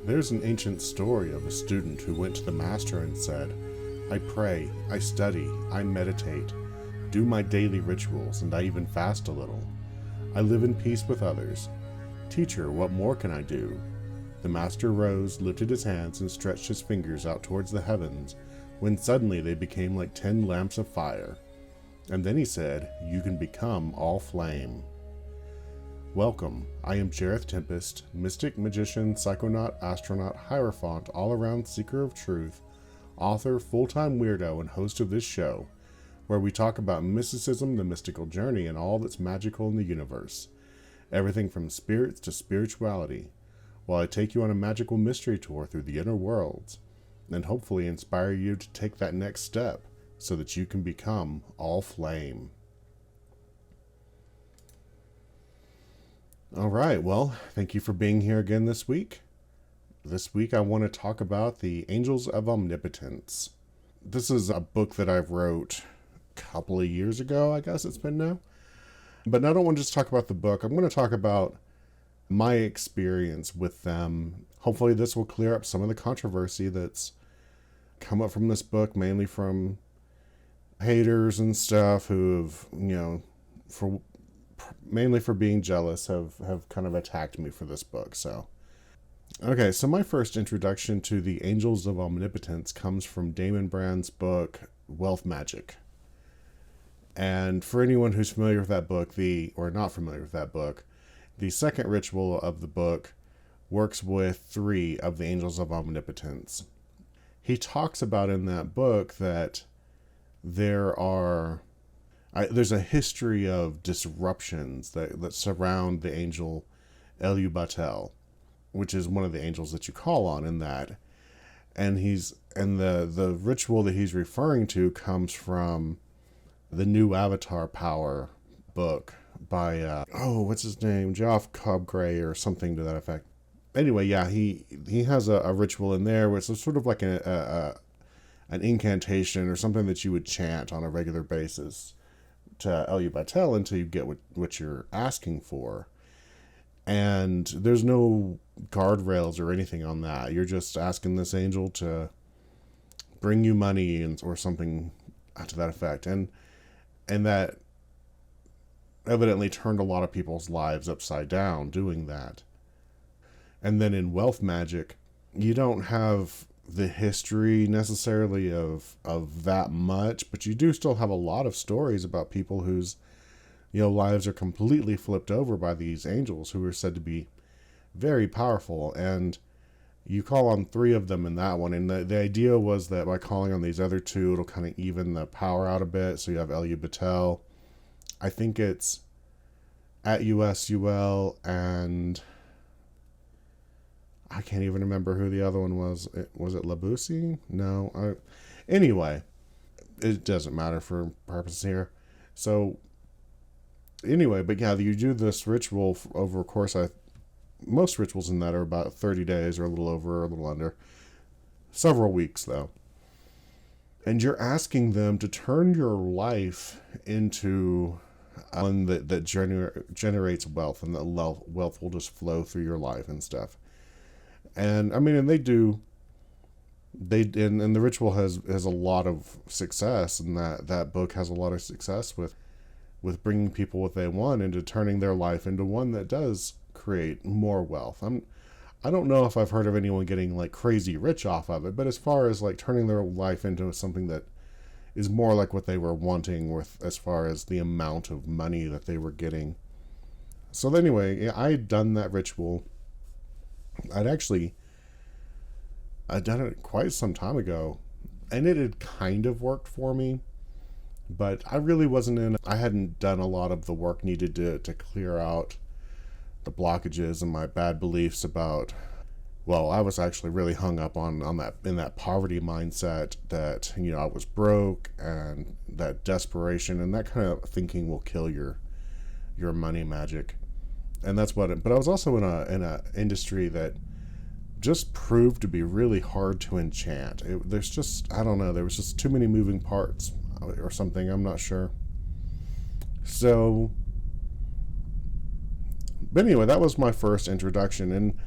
There's an ancient story of a student who went to the master and said, I pray, I study, I meditate, do my daily rituals, and I even fast a little. I live in peace with others. Teacher, what more can I do? The master rose, lifted his hands, and stretched his fingers out towards the heavens, when suddenly they became like 10 lamps of fire. And then he said, You can become all flame. Welcome, I am Jareth Tempest, mystic, magician, psychonaut, astronaut, hierophant, all-around seeker of truth, author, full-time weirdo, and host of this show, where we talk about mysticism, the mystical journey, and all that's magical in the universe. Everything from spirits to spirituality, while I take you on a magical mystery tour through the inner worlds, and hopefully inspire you to take that next step so that you can become all flame. All right, well, thank you for being here again this week. This week I want to talk about the Angels of Omnipotence. This is a book that I wrote a couple of years ago, I guess it's been now. But I don't want to just talk about the book. I'm going to talk about my experience with them. Hopefully this will clear up some of the controversy that's come up from this book, mainly from haters and stuff who have, mainly for being jealous, have kind of attacked me for this book. So my first introduction to the Angels of Omnipotence comes from Damon Brand's book, Wealth Magic. And for anyone who's familiar with that book, or not familiar with that book, the second ritual of the book works with 3 of the Angels of Omnipotence. He talks about in that book that there's a history of disruptions that surround the angel Batel, which is one of the angels that you call on in that. And the ritual that he's referring to comes from the New Avatar Power book by what's his name? Geoff Cobgray or something to that effect. Anyway, yeah, he has a ritual in there which is sort of like an incantation or something that you would chant on a regular basis to Batel until you get what you're asking for. And there's no guardrails or anything on that. You're just asking this angel to bring you money or something to that effect. And that evidently turned a lot of people's lives upside down doing that. And then in Wealth Magic, you don't have the history necessarily of that much, but you do still have a lot of stories about people whose lives are completely flipped over by these angels who are said to be very powerful. And you call on 3 of them in that one, and the idea was that by calling on these other 2, it'll kind of even the power out a bit. So you have Batel, I think it's at USUL, and I can't even remember who the other one was. Was it Labusi? No. Anyway, it doesn't matter for purposes here. So, anyway, but yeah, you do this ritual over a course. Most rituals in that are about 30 days or a little over or a little under. Several weeks, though. And you're asking them to turn your life into one that generates wealth, and that wealth will just flow through your life and stuff. And and they do. And the ritual has a lot of success, and that book has a lot of success with bringing people what they want into turning their life into one that does create more wealth. I don't know if I've heard of anyone getting like crazy rich off of it, but as far as like turning their life into something that is more like what they were wanting with as far as the amount of money that they were getting. So anyway, I had done that ritual. I'd done it quite some time ago, and it had kind of worked for me, but I really I hadn't done a lot of the work needed to clear out the blockages and my bad beliefs about, I was actually really hung up on that, in that poverty mindset that, I was broke, and that desperation and that kind of thinking will kill your money magic. And that's but I was also in a industry that just proved to be really hard to enchant. There was just too many moving parts or something, I'm not sure. So, but anyway, that was my first introduction,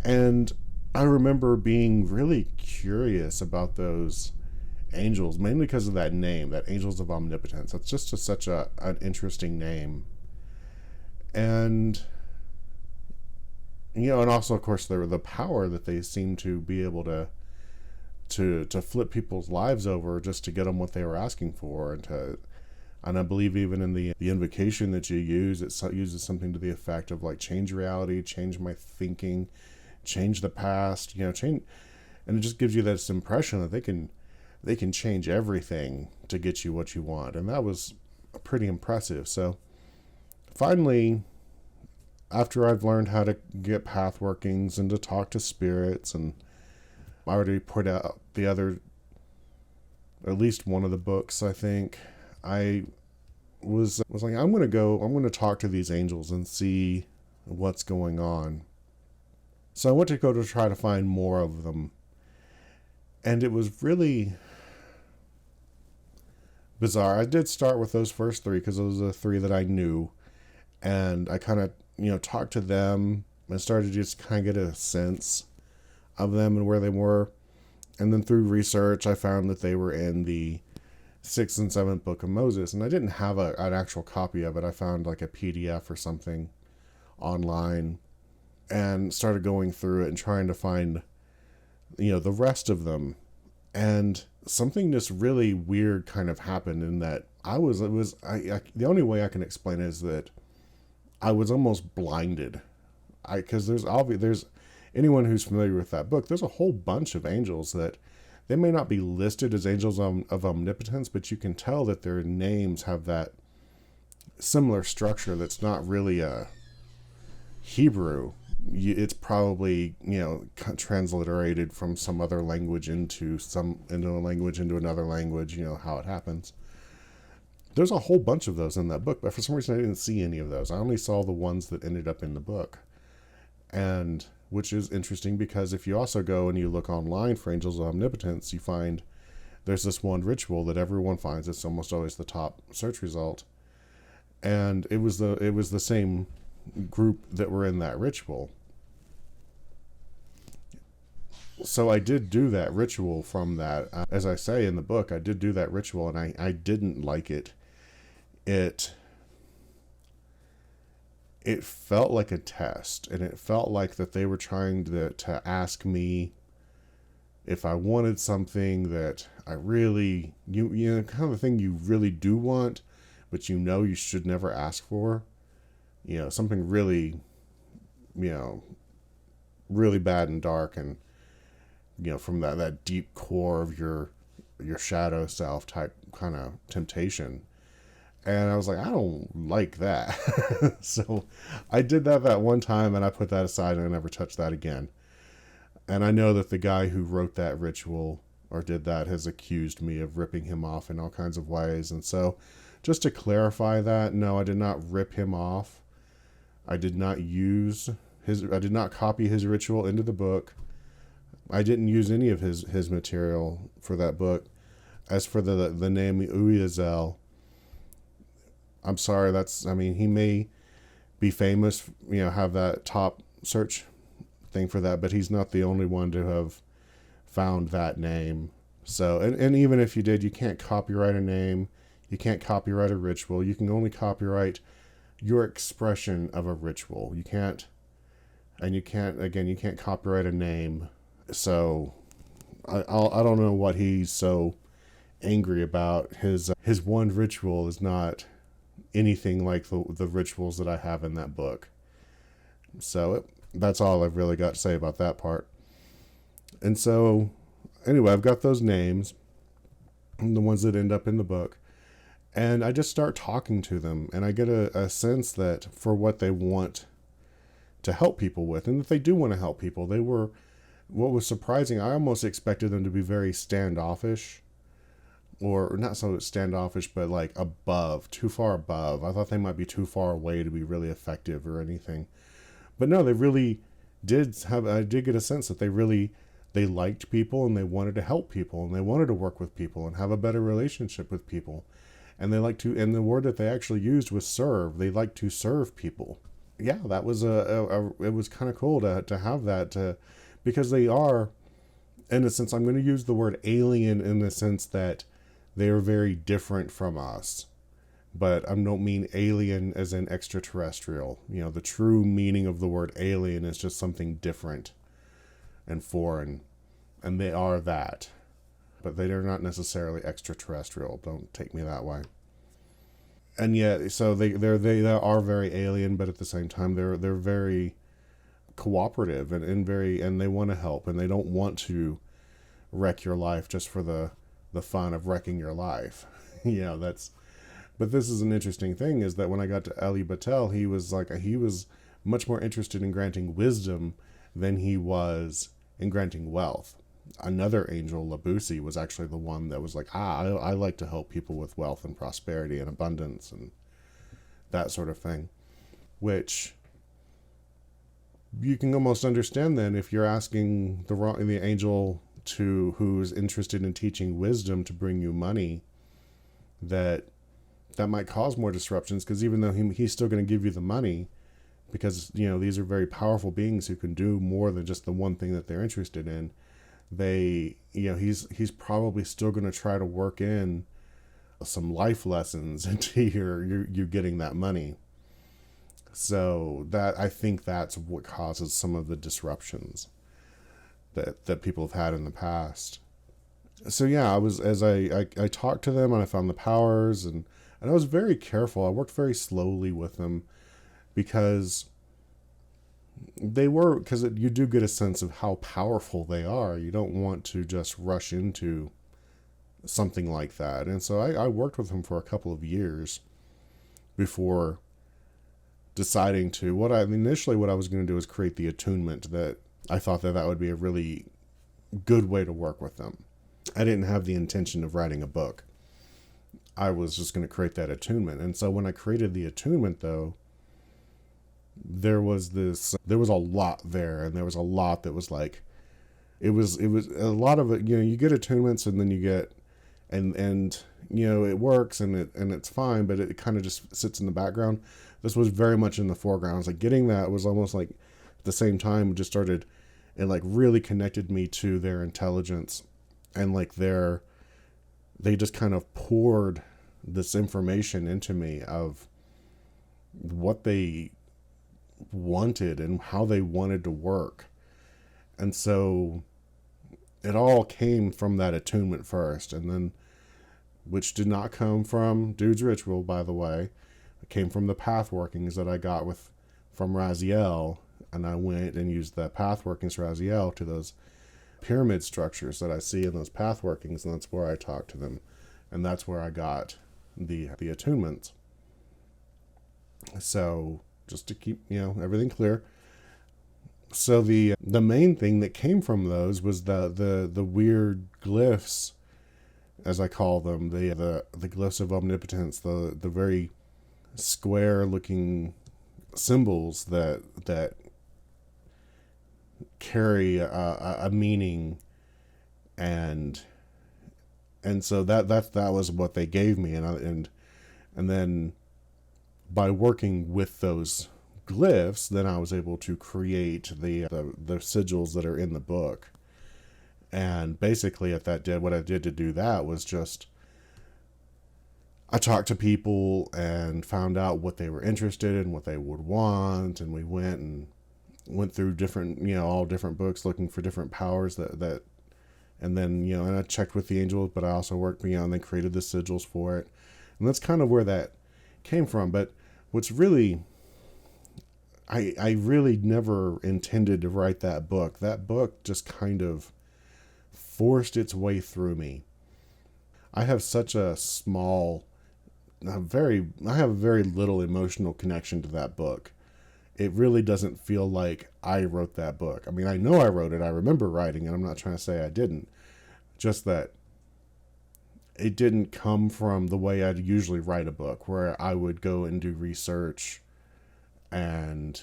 and I remember being really curious about those angels, mainly because of that name, that Angels of Omnipotence. That's just such an interesting name. And, and also, of course, the power that they seem to be able to flip people's lives over just to get them what they were asking for. And I believe even in the invocation that you use, it uses something to the effect of like, change reality, change my thinking, change the past, change. And it just gives you this impression that they can change everything to get you what you want. And that was pretty impressive. So finally, after I've learned how to get path workings and to talk to spirits, and I already put out at least one of the books, I think, I was like, I'm going to talk to these angels and see what's going on. So I went to go to try to find more of them. And it was really bizarre. I did start with those first three because those are the three that I knew. And I kind of, talked to them and started to just kind of get a sense of them and where they were. And then through research, I found that they were in the 6th and 7th book of Moses. And I didn't have an actual copy of it. I found like a PDF or something online and started going through it and trying to find, the rest of them. And something just really weird kind of happened in that the only way I can explain it is that I was almost blinded. Because there's anyone who's familiar with that book, there's a whole bunch of angels that they may not be listed as angels of omnipotence, but you can tell that their names have that similar structure that's not really a Hebrew. It's probably, transliterated from some other language into another language, how it happens. There's a whole bunch of those in that book, but for some reason I didn't see any of those. I only saw the ones that ended up in the book. And which is interesting because if you also go and you look online for Angels of Omnipotence, you find there's this one ritual that everyone finds. It's almost always the top search result. And it was the same group that were in that ritual. So I did do that ritual from that. As I say in the book, I did do that ritual and I didn't like it. It felt like a test, and it felt like that they were trying to ask me if I wanted something that I really, kind of the thing you really do want, but you should never ask for. Something really, really bad and dark, and, from that deep core of your shadow self type kind of temptation. And I was like, I don't like that. So I did that one time and I put that aside and I never touched that again. And I know that the guy who wrote that ritual or did that has accused me of ripping him off in all kinds of ways. And so just to clarify that, no, I did not rip him off. I did not copy his ritual into the book. I didn't use any of his material for that book. As for the name Uyazel, I'm sorry, he may be famous, have that top search thing for that, but he's not the only one to have found that name. So, and even if you did, you can't copyright a name, you can't copyright a ritual, you can only copyright your expression of a ritual. You can't copyright a name. So, I don't know what he's so angry about. His one ritual is not anything like the rituals that I have in that book. So that's all I've really got to say about that part. And so anyway, I've got those names, the ones that end up in the book, and I just start talking to them, and I get a sense that for what they want to help people with, and that they do want to help people. What was surprising, I almost expected them to be very standoffish, or not so standoffish, but like too far above. I thought they might be too far away to be really effective or anything. But no, they really I did get a sense that they liked people and they wanted to help people and they wanted to work with people and have a better relationship with people. And and the word that they actually used was serve. They like to serve people. Yeah, that was it was kind of cool to have that, because they are, in a sense, I'm going to use the word alien in the sense that they are very different from us. But I don't mean alien as in extraterrestrial. You know, the true meaning of the word alien is just something different and foreign. And they are that. But they are not necessarily extraterrestrial. Don't take me that way. And yet, so they are very alien, but at the same time, they're very cooperative and they want to help, and they don't want to wreck your life just for the fun of wrecking your life. But this is an interesting thing, is that when I got to Eli Batel, he was much more interested in granting wisdom than he was in granting wealth. Another angel, Labusi, was actually the one that was like, I like to help people with wealth and prosperity and abundance and that sort of thing, which you can almost understand then if you're asking the angel who's interested in teaching wisdom to bring you money, that might cause more disruptions, because even though he's still going to give you the money, because these are very powerful beings who can do more than just the one thing that they're interested in. He's probably still going to try to work in some life lessons into you getting that money. So I think that's what causes some of the disruptions that people have had in the past. So yeah, I talked to them and I found the powers, and I was very careful. I worked very slowly with them because you do get a sense of how powerful they are. You don't want to just rush into something like that. And so I worked with them for a couple of years before deciding to, what I was going to do is create the attunement. That I thought that would be a really good way to work with them. I didn't have the intention of writing a book. I was just going to create that attunement. And so when I created the attunement, though, there was a lot there, and there was a lot that was like, it was a lot of it. You get attunements, and then you get, and it works, and it's fine, but it kind of just sits in the background. This was very much in the foreground. I was like, getting that was almost like at the same time just started, it like really connected me to their intelligence, and like they just kind of poured this information into me of what they wanted and how they wanted to work. And so it all came from that attunement first, and then, which did not come from Dude's Ritual, by the way. It came from the path workings that I got from Raziel, and I went and used the path workings Raziel to those pyramid structures that I see in those path workings, and that's where I talked to them, and that's where I got the attunements. So just to keep everything clear. So the main thing that came from those was the weird glyphs, as I call them, the glyphs of omnipotence, the very square looking symbols that carry a meaning, and so that was what they gave me, and then by working with those glyphs, then I was able to create the sigils that are in the book. And basically what I did to do that was just, I talked to people and found out what they were interested in, what they would want, and we went through different, all different books looking for different powers that and then, and I checked with the angels, but I also worked, and then created the sigils for it. And that's kind of where that came from. But what's really, I really never intended to write that book. That book just kind of forced its way through me. I have such a I have very little emotional connection to that book. It really doesn't feel like I wrote that book. I mean, I know I wrote it. I remember writing it. I'm not trying to say I didn't. Just that it didn't come from the way I'd usually write a book, where I would go and do research or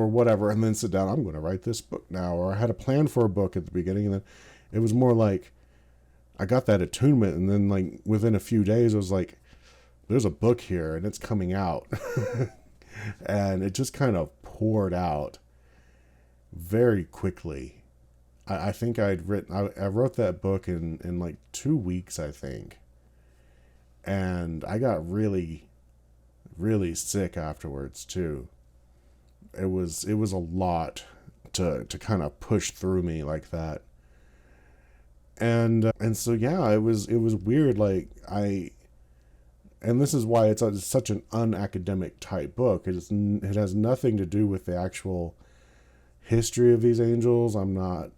whatever, and then sit down, I'm going to write this book now. Or I had a plan for a book at the beginning, and then it was more like I got that attunement, and then like within a few days, it was like, there's a book here and it's coming out. And it just kind of poured out. very quickly. I think I wrote that book in like 2 weeks, I think. And I got really, really sick afterwards too. It was a lot to kind of push through me like that. And so yeah, it was weird. Like and this is why it's such an unacademic type book. It has nothing to do with the actual history of these angels. I'm not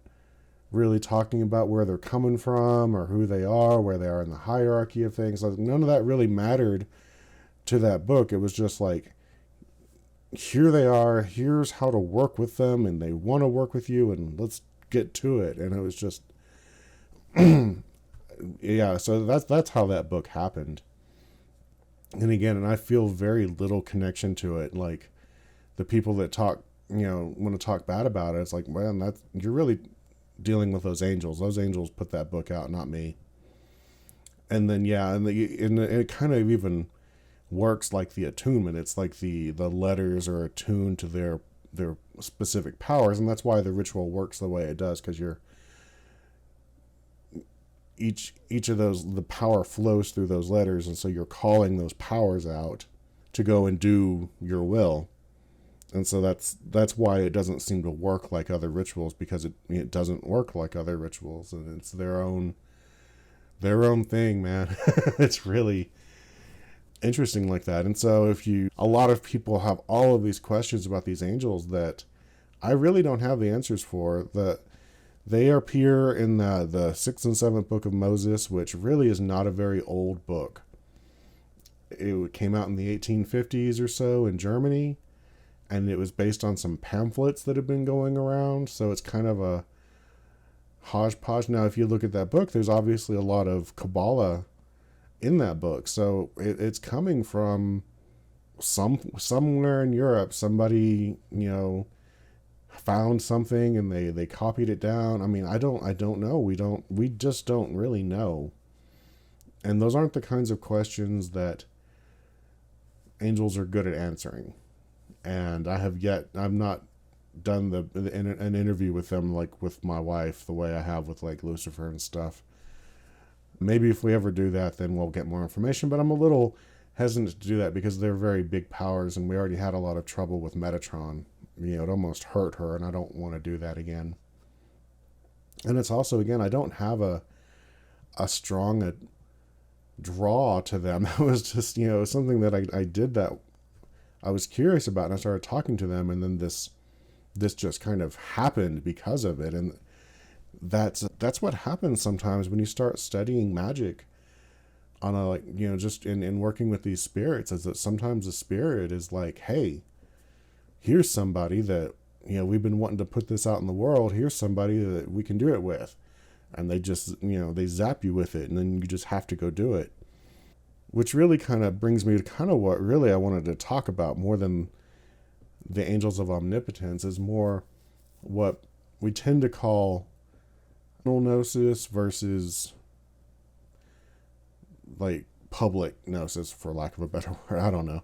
really talking about where they're coming from or who they are, where they are in the hierarchy of things. Like, none of that really mattered to that book. It was just like, here they are, here's how to work with them, and they want to work with you, and let's get to it. And it was just, yeah. So that's how that book happened. And again, and I feel very little connection to it. Like, the people that talk, want to talk bad about it, it's like, man, you're really dealing with those angels. Those angels put that book out, not me. And then yeah, and it kind of even works like the attunement. It's like the letters are attuned to their specific powers, and that's why the ritual works the way it does, because you're each of those, the power flows through those letters, and so you're calling those powers out to go and do your will. And so that's why it doesn't seem to work like other rituals, because it doesn't work like other rituals, and it's their own thing, man. It's really interesting like that. And so a lot of people have all of these questions about these angels that I really don't have the answers for. They appear in the 6th and 7th book of Moses, which really is not a very old book. It came out in the 1850s or so in Germany, and it was based on some pamphlets that have been going around. So it's kind of a hodgepodge. Now, if you look at that book, there's obviously a lot of Kabbalah in that book. So it's coming from somewhere in Europe. Somebody, found something and they copied it down. I mean, I don't know. We just don't really know. And those aren't the kinds of questions that angels are good at answering. And I've not done an interview with them, like with my wife, the way I have with like Lucifer and stuff. Maybe if we ever do that, then we'll get more information, but I'm a little hesitant to do that because they're very big powers, and we already had a lot of trouble with Metatron. It almost hurt her, and I don't want to do that again. And it's also, again, I don't have a strong draw to them. That was just, something that I did that I was curious about, and I started talking to them, and then this just kind of happened because of it. And that's what happens sometimes when you start studying magic on a, like, just in working with these spirits, is that sometimes the spirit is like, hey, here's somebody that, we've been wanting to put this out in the world. Here's somebody that we can do it with. And they just, they zap you with it, and then you just have to go do it. Which really kind of brings me to kind of what really I wanted to talk about more than the Angels of Omnipotence, is more what we tend to call gnosis versus like public gnosis, for lack of a better word. I don't know.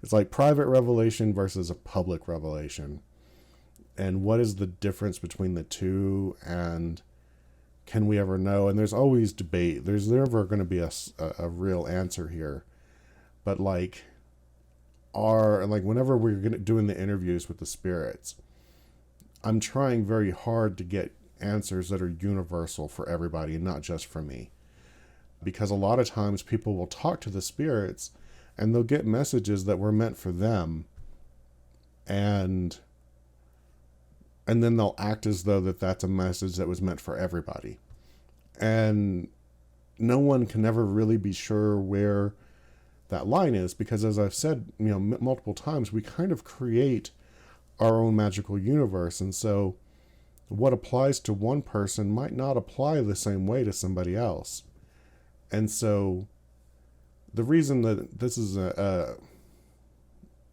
It's like private revelation versus a public revelation. And what is the difference between the two, and can we ever know? And there's always debate. There's never going to be a real answer here. But like whenever we're doing the interviews with the spirits, I'm trying very hard to get answers that are universal for everybody and not just for me. Because a lot of times people will talk to the spirits and they'll get messages that were meant for them, and then they'll act as though that's a message that was meant for everybody. And no one can ever really be sure where that line is, because as I've said, multiple times, we kind of create our own magical universe. And so what applies to one person might not apply the same way to somebody else. And so the reason that this is an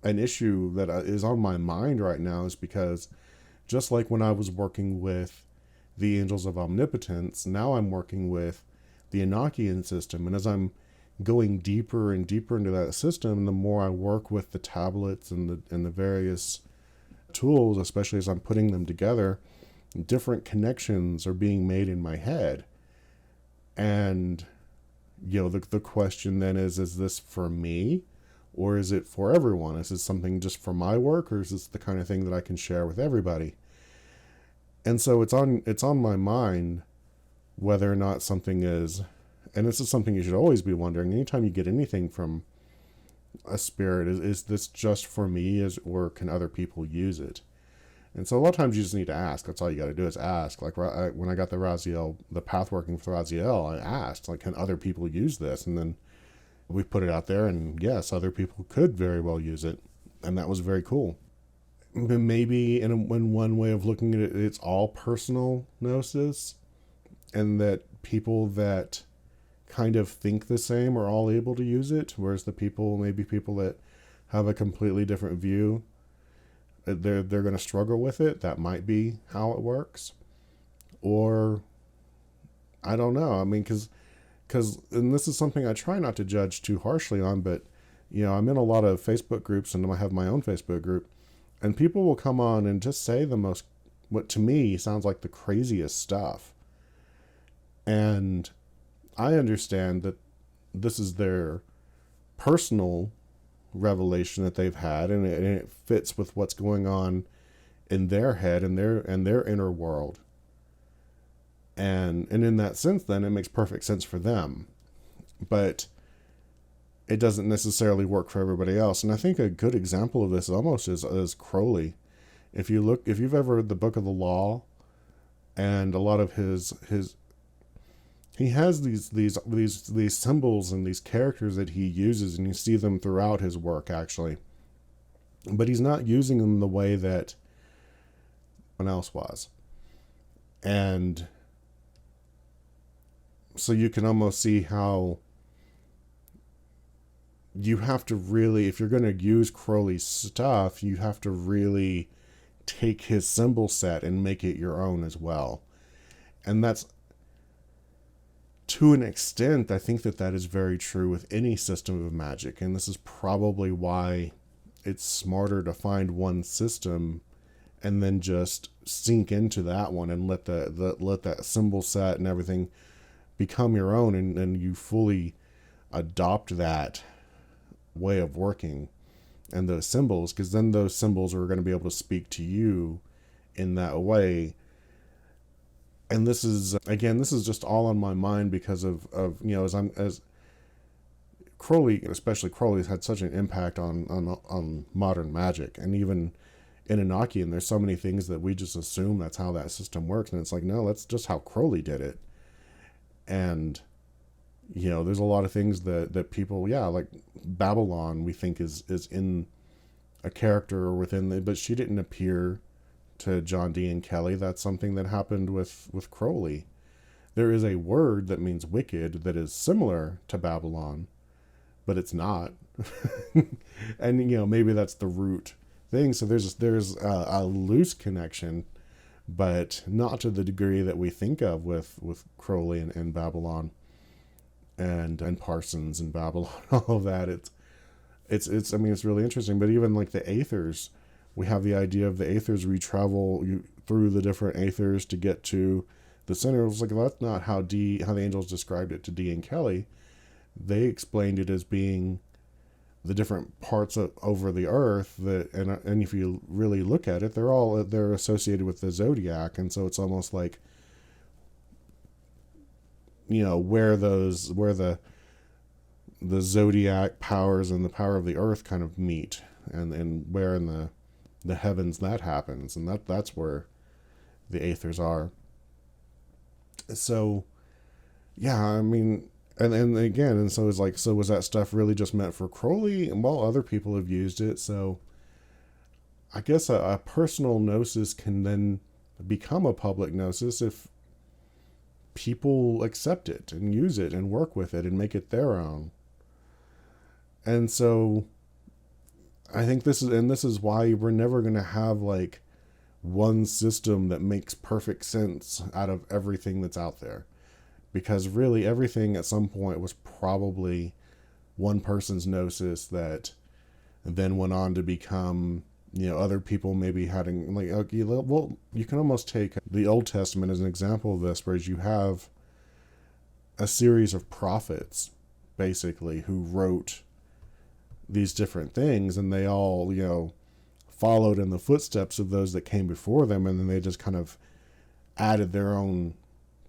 issue that is on my mind right now is because, just like when I was working with the Angels of Omnipotence, now I'm working with the Enochian system. And as I'm going deeper and deeper into that system, the more I work with the tablets and the various tools, especially as I'm putting them together, different connections are being made in my head. And, the question then is this for me? Or is it for everyone? Is this something just for my work? Or is this the kind of thing that I can share with everybody? And so it's on my mind whether or not something is, and this is something you should always be wondering, anytime you get anything from a spirit, is this just for me, or can other people use it? And so a lot of times you just need to ask. That's all you got to do is ask. Like when I got the Raziel, the path working with Raziel, I asked, like, can other people use this? And then we put it out there, and yes, other people could very well use it. And that was very cool. Maybe in one way of looking at it, it's all personal gnosis, and that people that kind of think the same are all able to use it, whereas people that have a completely different view, they're going to struggle with it. That might be how it works. Or I don't know. I mean, because and this is something I try not to judge too harshly on, but I'm in a lot of Facebook groups, and I have my own Facebook group, and people will come on and just say what to me sounds like the craziest stuff. And I understand that this is their personal revelation that they've had, and it fits with what's going on in their head and their inner world. And in that sense, then it makes perfect sense for them. But it doesn't necessarily work for everybody else. And I think a good example of this almost is Crowley. If you've ever read the Book of the Law, and a lot of he has these symbols and these characters that he uses, and you see them throughout his work, actually. But he's not using them the way that anyone else was. And so you can almost see how you have to really, if you're going to use Crowley's stuff, you have to really take his symbol set and make it your own as well. And that's, to an extent, I think that is very true with any system of magic. And this is probably why it's smarter to find one system and then just sink into that one and let that symbol set and everything become your own, and you fully adopt that way of working and those symbols, because then those symbols are going to be able to speak to you in that way. And this is just all on my mind because of as Crowley, especially Crowley's had such an impact on modern magic, and even in Enochian, there's so many things that we just assume that's how that system works, and it's like, no, that's just how Crowley did it. And there's a lot of things that people, like Babylon, we think is in a character or within but she didn't appear to John Dee and Kelly. That's something that happened with Crowley. There is a word that means wicked that is similar to Babylon, but it's not. And maybe that's the root thing. So there's a loose connection, but not to the degree that we think of with Crowley and Babylon and Parsons and Babylon, all of that. It's I mean, it's really interesting. But even like the Aethers, we have the idea of the Aethers. We travel through the different Aethers to get to the center. It was like, that's not how the angels described it to Dee and Kelly. They explained it as being the different parts over the earth and if you really look at it, they're associated with the zodiac, and so it's almost like where the zodiac powers and the power of the earth kind of meet, and where in the heavens that happens, and that's where the Aethers are. So I mean, and again, and so it's like, so was that stuff really just meant for Crowley? And well, other people have used it. So I guess a personal gnosis can then become a public gnosis if people accept it and use it and work with it and make it their own. And so I think this is why we're never going to have like one system that makes perfect sense out of everything that's out there. Because really everything at some point was probably one person's gnosis that then went on to become other people maybe having, like, okay, well, you can almost take the Old Testament as an example of this, whereas you have a series of prophets, basically, who wrote these different things, and they all, followed in the footsteps of those that came before them, and then they just kind of added their own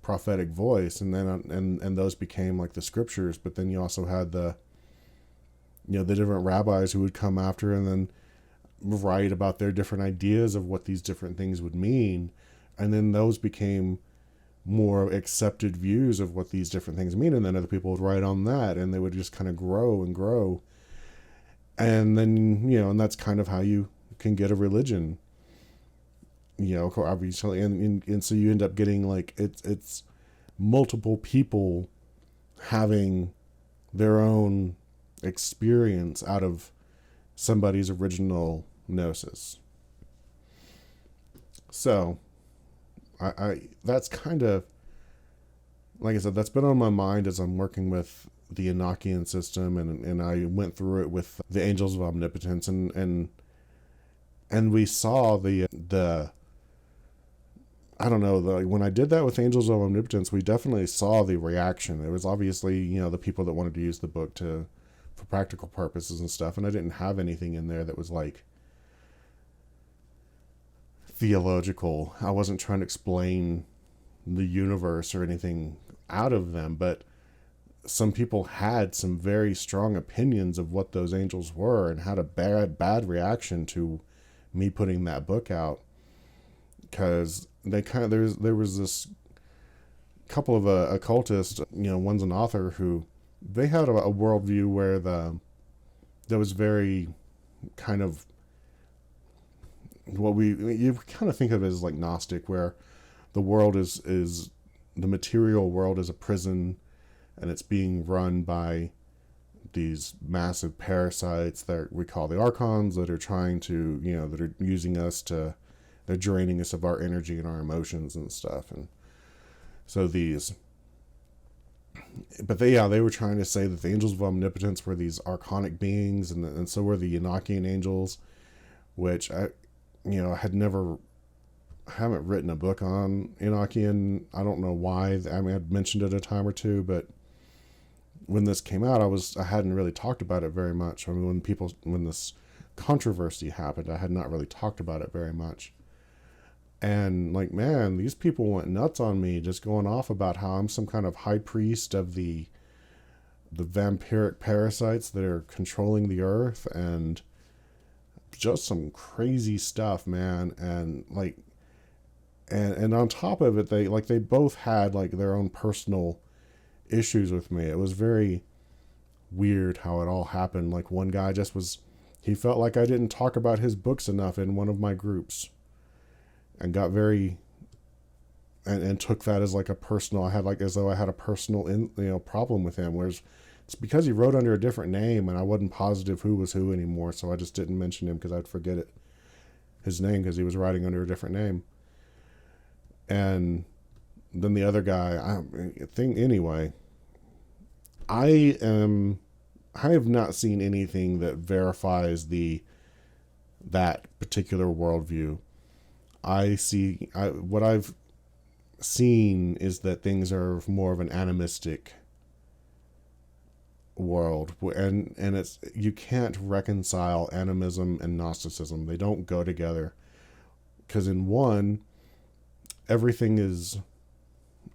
prophetic voice, and then and those became like the scriptures. But then you also had the the different rabbis who would come after and then write about their different ideas of what these different things would mean, and then those became more accepted views of what these different things mean, and then other people would write on that, and they would just kind of grow and grow, and then and that's kind of how you can get a religion, obviously, and so you end up getting like it's multiple people having their own experience out of somebody's original gnosis. So I that's kind of, like I said, that's been on my mind as I'm working with the Enochian system, and I went through it with the Angels of Omnipotence, and we saw the I don't know, when I did that with Angels of Omnipotence, we definitely saw the reaction. It was obviously, the people that wanted to use the book for practical purposes and stuff, and I didn't have anything in there that was like theological. I wasn't trying to explain the universe or anything out of them, but some people had some very strong opinions of what those angels were, and had a bad reaction to me putting that book out, because they kind of, there was this couple of occultists, one's an author, who they had a worldview where that was very kind of what you kind of think of as like Gnostic, where the world is the material world is a prison, and it's being run by these massive parasites that we call the archons, that are trying to, that are using us to, they're draining us of our energy and our emotions and stuff. And so they were trying to say that the Angels of Omnipotence were these archonic beings, and so were the Enochian angels, which I haven't written a book on Enochian. I don't know why. I mean, I'd mentioned it a time or two, but when this came out, I hadn't really talked about it very much. I mean, when this controversy happened, I had not really talked about it very much. And like, man, these people went nuts on me, just going off about how I'm some kind of high priest of the vampiric parasites that are controlling the earth, and just some crazy stuff, man. And like, and on top of it, they both had like their own personal issues with me. It was very weird how it all happened. Like, one guy he felt like I didn't talk about his books enough in one of my groups, and got very, and took that as like a personal, as though I had a personal problem with him, whereas it's because he wrote under a different name, and I wasn't positive who was who anymore, so I just didn't mention him because I'd forget his name, because he was writing under a different name. And then the other guy, anyway, I have not seen anything that verifies that particular worldview. What I've seen is that things are more of an animistic world, and it's, you can't reconcile animism and Gnosticism. They don't go together, because in one, everything is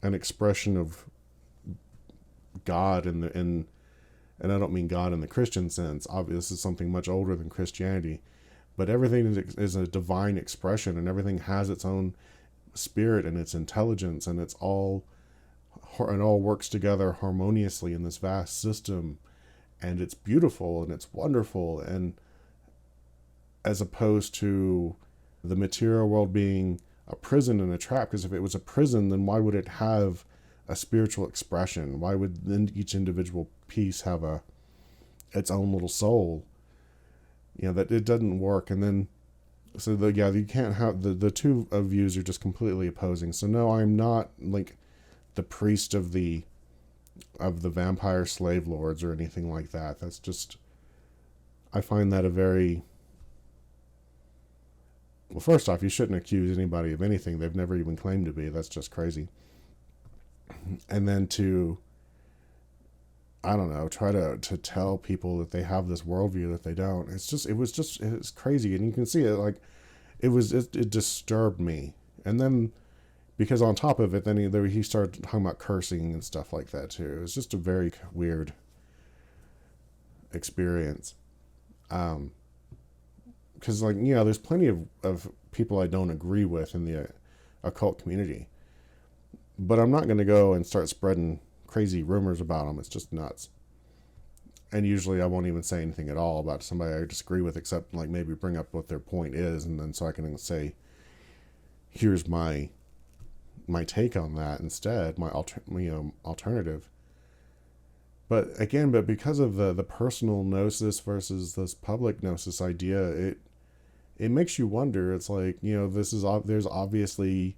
an expression of God, and I don't mean God in the Christian sense. Obviously, this is something much older than Christianity. But everything is a divine expression, and everything has its own spirit and its intelligence, and it all works together harmoniously in this vast system, and it's beautiful and it's wonderful. And as opposed to the material world being a prison and a trap, because if it was a prison, then why would it have a spiritual expression? Why would then each individual piece have its own little soul? That it doesn't work. And then, so you can't have the two views are just completely opposing. So no, I'm not like the priest of the vampire slave lords or anything like that. That's just, I find that a very, Well, first off, you shouldn't accuse anybody of anything they've never even claimed to be. That's just crazy. And then to, I don't know, try to tell people that they have this worldview that they don't. It's crazy. And you can see it, like, it disturbed me. And then, because on top of it, then he started talking about cursing and stuff like that too. It was just a very weird experience. Because, like, there's plenty of people I don't agree with in the occult community. But I'm not going to go and start spreading crazy rumors about them. It's just nuts. And usually I won't even say anything at all about somebody I disagree with, except like maybe bring up what their point is, and then so I can say, here's my take on that instead, my alternative. But again, because of the personal gnosis versus this public gnosis idea, it makes you wonder. It's like, there's obviously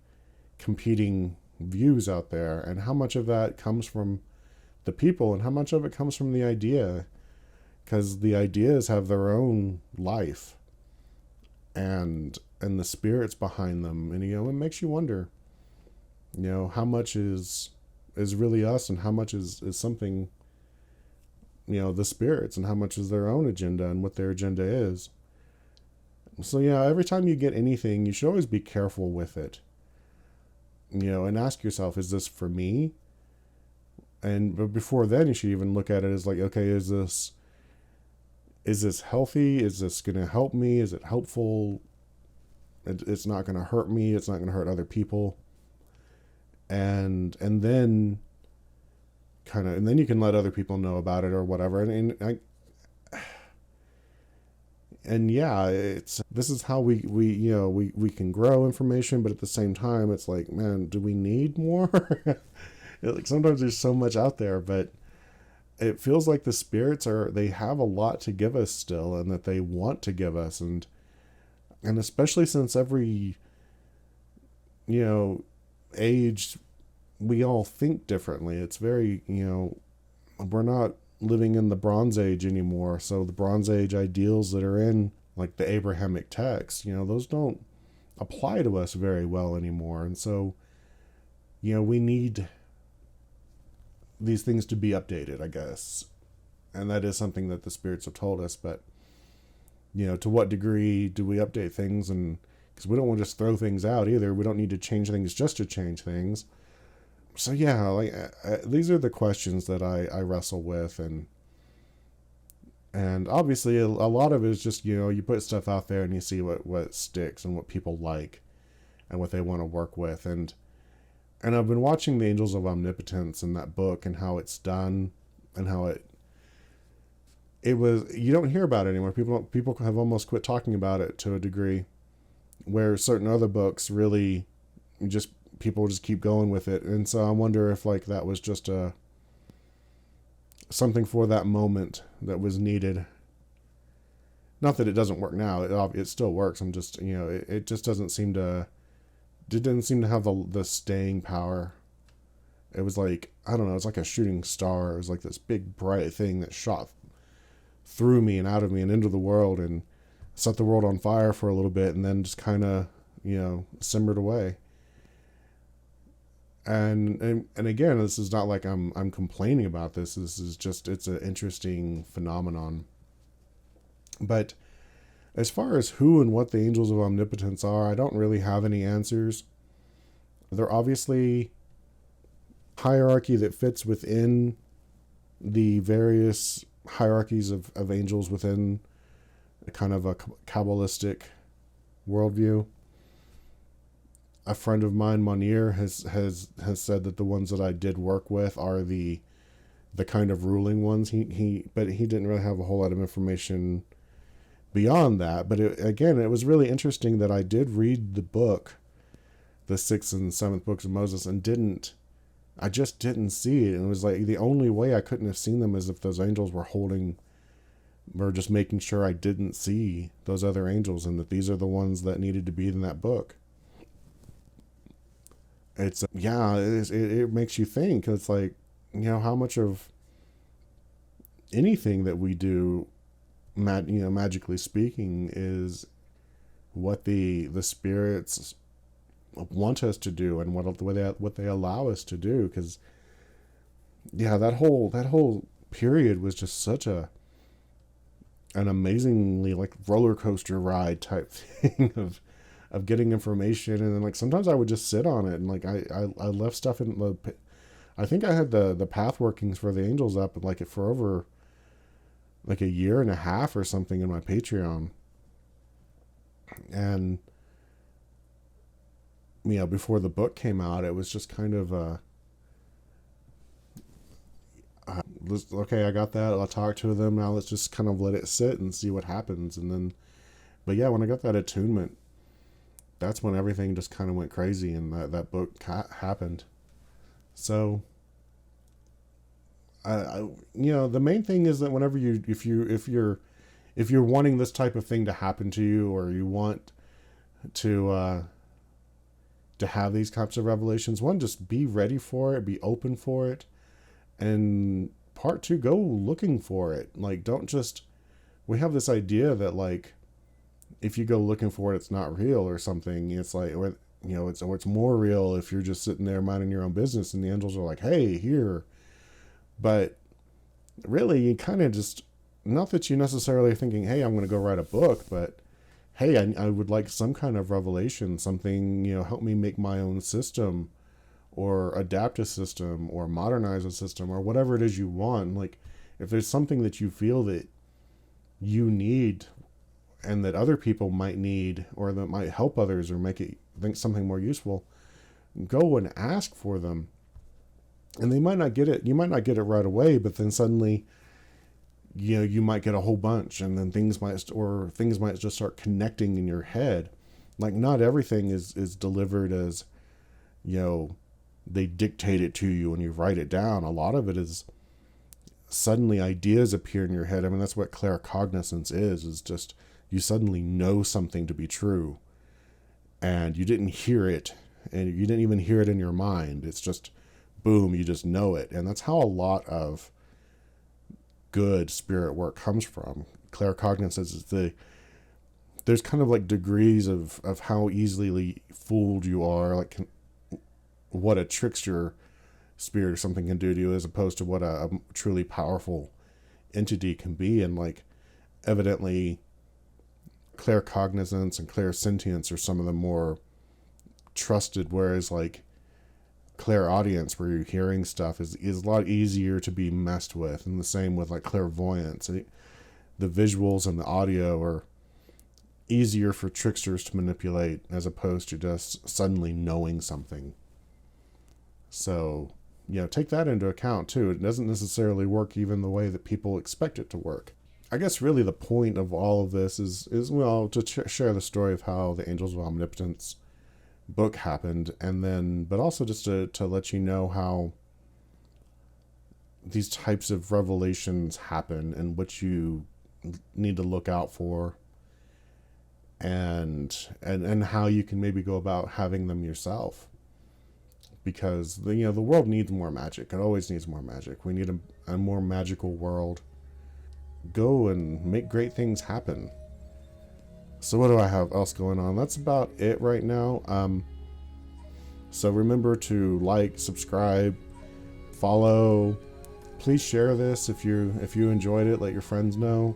competing views out there, and how much of that comes from the people and how much of it comes from the idea, because the ideas have their own life and the spirits behind them, and it makes you wonder, how much is really us and how much is something, the spirits, and how much is their own agenda and what their agenda is. So every time you get anything, you should always be careful with it, and ask yourself, is this for me? But before then, you should even look at it as like, okay, is this healthy? Is this going to help me? Is it helpful? It's not going to hurt me. It's not going to hurt other people. And then and then you can let other people know about it or whatever. This is how we can grow information, but at the same time, it's like, man, do we need more? Like, sometimes there's so much out there, but it feels like the spirits they have a lot to give us still, and that they want to give us, and especially since every age, we all think differently. It's very, we're not living in the Bronze Age anymore, so the Bronze Age ideals that are in like the Abrahamic texts, those don't apply to us very well anymore. And so we need these things to be updated, I guess. And that is something that the spirits have told us. But, to what degree do we update things? And because we don't want to just throw things out either. We don't need to change things just to change things. So these are the questions that I wrestle with. And obviously a lot of it is just, you put stuff out there and you see what sticks and what people like and what they want to work with. And I've been watching the Angels of Omnipotence and that book, and how it's done, and how you don't hear about it anymore. People have almost quit talking about it to a degree, where certain other books really people just keep going with it. And so I wonder if like that was just something for that moment that was needed. Not that it doesn't work now. It still works. I'm just, it just doesn't seem to. It didn't seem to have the staying power. It was like, I don't know, it's like a shooting star. It was like this big bright thing that shot through me and out of me and into the world, and set the world on fire for a little bit, and then just kind of, simmered away. And again, this is not like I'm complaining about this. This is just, it's an interesting phenomenon. But as far as who and what the Angels of Omnipotence are, I don't really have any answers. They're obviously hierarchy that fits within the various hierarchies of angels within a kind of a Kabbalistic worldview. A friend of mine, Monir, has said that the ones that I did work with are the kind of ruling ones. But he didn't really have a whole lot of information beyond that. But it was really interesting that I did read the book, the 6th and 7th books of Moses, and I just didn't see it. And it was like the only way I couldn't have seen them is if those angels were just making sure I didn't see those other angels, and that these are the ones that needed to be in that book. It makes you think. It's like, how much of anything that we do, magically speaking, what the spirits want us to do and what they allow us to do. Because yeah, that whole period was just such an amazingly like roller coaster ride type thing of getting information. And then like sometimes I would just sit on it, and like I left stuff in the, I think I had the path workings for the angels up like it for over like a year and a half or something in my Patreon. And you know, before the book came out, it was just kind of okay, I got that. I'll talk to them. Now let's just kind of let it sit and see what happens. And then, but yeah, when I got that attunement, that's when everything just kind of went crazy, and that book happened. So, you know, the main thing is that whenever if you're wanting this type of thing to happen to you, or you want to have these types of revelations, one, just be ready for it, be open for it, and part two, go looking for it. Like, don't just, we have this idea that like if you go looking for it, it's not real or something. It's like, or you know, it's more real if you're just sitting there minding your own business and the angels are like, hey, here. But really, you kind of just, not that you're necessarily thinking, hey, I'm going to go write a book, but hey, I would like some kind of revelation, something, you know, help me make my own system, or adapt a system, or modernize a system, or whatever it is you want. Like, if there's something that you feel that you need and that other people might need, or that might help others or make it think something more useful, go and ask for them. And they might not get it. You might not get it right away, but then suddenly, you know, you might get a whole bunch, and then things might just start connecting in your head. Like, not everything is delivered as, you know, they dictate it to you and you write it down. A lot of it is suddenly ideas appear in your head. I mean, that's what claircognizance is just you suddenly know something to be true, and you didn't hear it, and you didn't even hear it in your mind. It's just boom, you just know it. And that's how a lot of good spirit work comes from. Claircognizance is there's kind of like degrees of how easily fooled you are, like what a trickster spirit or something can do to you, as opposed to what a truly powerful entity can be. And like, evidently, claircognizance and clairsentience are some of the more trusted, whereas like clairaudience, where you're hearing stuff, is a lot easier to be messed with. And the same with like clairvoyance. The visuals and the audio are easier for tricksters to manipulate, as opposed to just suddenly knowing something. So, you know, take that into account too. It doesn't necessarily work even the way that people expect it to work. I guess really the point of all of this is well, to share the story of how the Angels of Omnipotence book happened, and then, but also just to let you know how these types of revelations happen and what you need to look out for, and how you can maybe go about having them yourself. Because the world needs more magic. It always needs more magic. We need a more magical world. Go and make great things happen. So what do I have else going on? That's about it right now. So remember to like, subscribe, follow. Please share this if you enjoyed it. Let your friends know.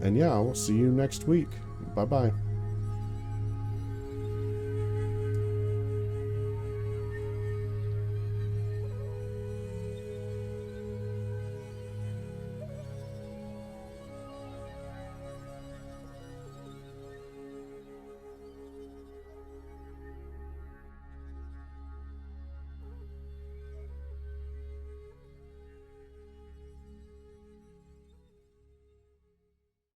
And yeah, I'll see you next week. Bye bye.